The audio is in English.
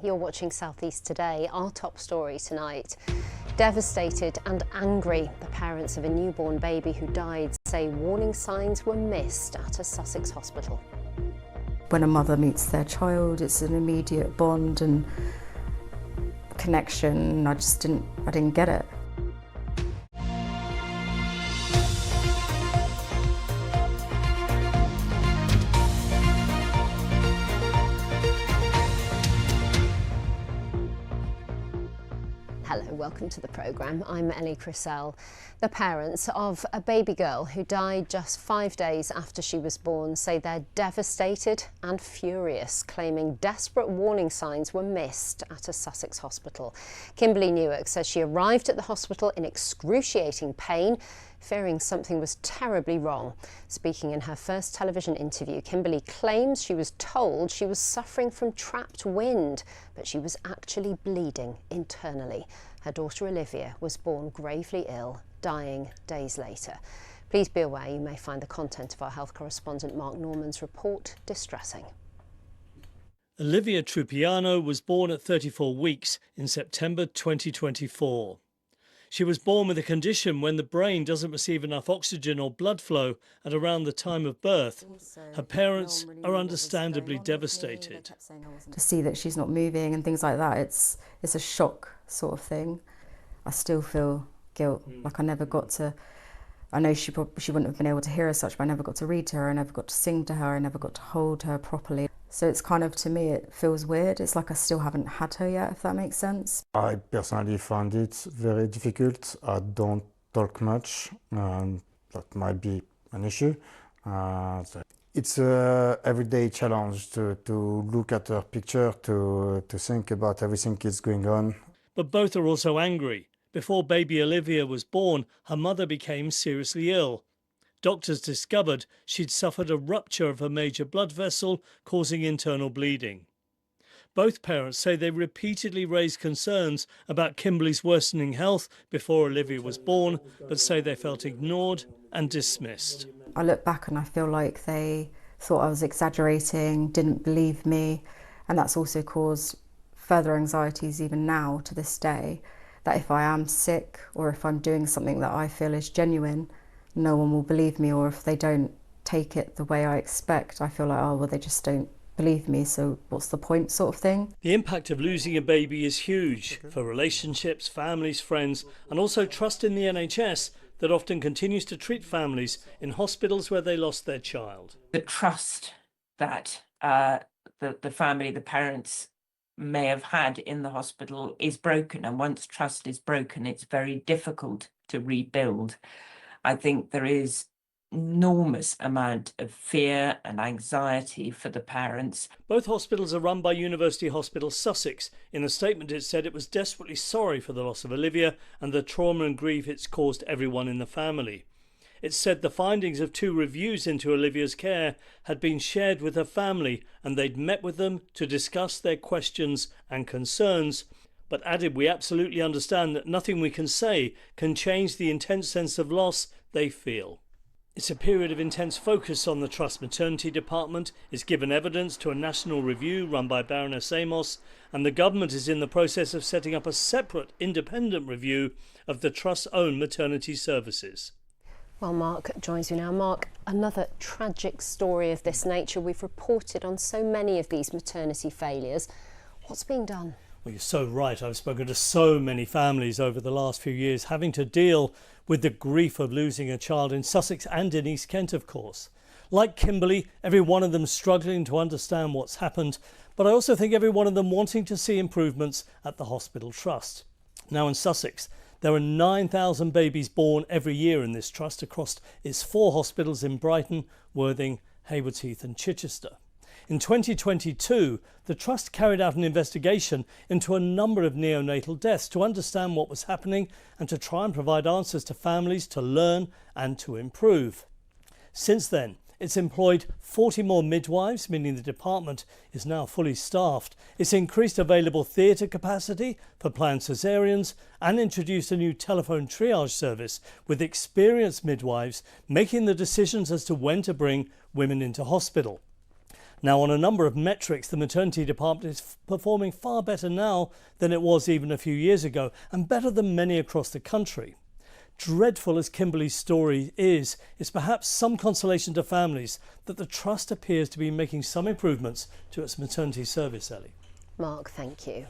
You're watching South East Today. Our top story tonight. Devastated and angry, the parents of a newborn baby who died say warning signs were missed at a Sussex hospital. When a mother meets their child, it's an immediate bond and connection. I didn't get it. Hello, welcome to the programme. I'm Ellie Crisell. The parents of a baby girl who died just 5 days after she was born say they're devastated and furious, claiming desperate warning signs were missed at a Sussex hospital. Kimberly Newark says she arrived at the hospital in excruciating pain, fearing something was terribly wrong. Speaking in her first television interview, Kimberly claims she was told she was suffering from trapped wind, but she was actually bleeding internally. Her daughter Olivia was born gravely ill, dying days later. Please be aware you may find the content of our health correspondent Mark Norman's report distressing. Olivia Trupiano was born at 34 weeks in September 2024. She was born with a condition when the brain doesn't receive enough oxygen or blood flow at around the time of birth. Her parents are understandably devastated. To see that she's not moving and things like that, it's a shock sort of thing. I still feel guilt, like I never got to. I know she wouldn't have been able to hear as such, but I never got to read to her, I never got to sing to her, I never got to hold her properly. So it's kind of, to me, it feels weird. It's like I still haven't had her yet, if that makes sense. I personally find it very difficult. I don't talk much, and that might be an issue. It's an everyday challenge to look at her picture, to think about everything that's going on. But both are also angry. Before baby Olivia was born, her mother became seriously ill. Doctors discovered she'd suffered a rupture of a major blood vessel, causing internal bleeding. Both parents say they repeatedly raised concerns about Kimberly's worsening health before Olivia was born, but say they felt ignored and dismissed. I look back and I feel like they thought I was exaggerating, didn't believe me, and that's also caused further anxieties even now to this day, that if I am sick or if I'm doing something that I feel is genuine, no one will believe me, or if they don't take it the way I expect, I feel like, oh, well, they just don't believe me, so what's the point, sort of thing. The impact of losing a baby is huge for relationships, families, friends, and also trust in the NHS that often continues to treat families in hospitals where they lost their child. The trust that the family, the parents may have had in the hospital is broken, and once trust is broken, it's very difficult to rebuild. I think there is enormous amount of fear and anxiety for the parents. Both hospitals are run by University Hospital Sussex. In a statement it said it was desperately sorry for the loss of Olivia and the trauma and grief it's caused everyone in the family. It said the findings of 2 reviews into Olivia's care had been shared with her family and they'd met with them to discuss their questions and concerns, but added we absolutely understand that nothing we can say can change the intense sense of loss they feel. It's a period of intense focus on the Trust Maternity Department. It's given evidence to a national review run by Baroness Amos, and the government is in the process of setting up a separate independent review of the Trust's own maternity services. Well, Mark joins you now. Mark, another tragic story of this nature. We've reported on so many of these maternity failures. What's being done? Well, you're so right. I've spoken to so many families over the last few years having to deal with the grief of losing a child in Sussex and in East Kent, of course. Like Kimberly, every one of them struggling to understand what's happened, but I also think every one of them wanting to see improvements at the hospital trust. Now in Sussex, there are 9,000 babies born every year in this trust across its 4 hospitals in Brighton, Worthing, Haywards Heath and Chichester. In 2022, the Trust carried out an investigation into a number of neonatal deaths to understand what was happening and to try and provide answers to families to learn and to improve. Since then, it's employed 40 more midwives, meaning the department is now fully staffed. It's increased available theatre capacity for planned caesareans and introduced a new telephone triage service with experienced midwives making the decisions as to when to bring women into hospital. Now, on a number of metrics, the maternity department is performing far better now than it was even a few years ago, and better than many across the country. Dreadful as Kimberly's story is, it's perhaps some consolation to families that the Trust appears to be making some improvements to its maternity service, Ellie. Mark, thank you.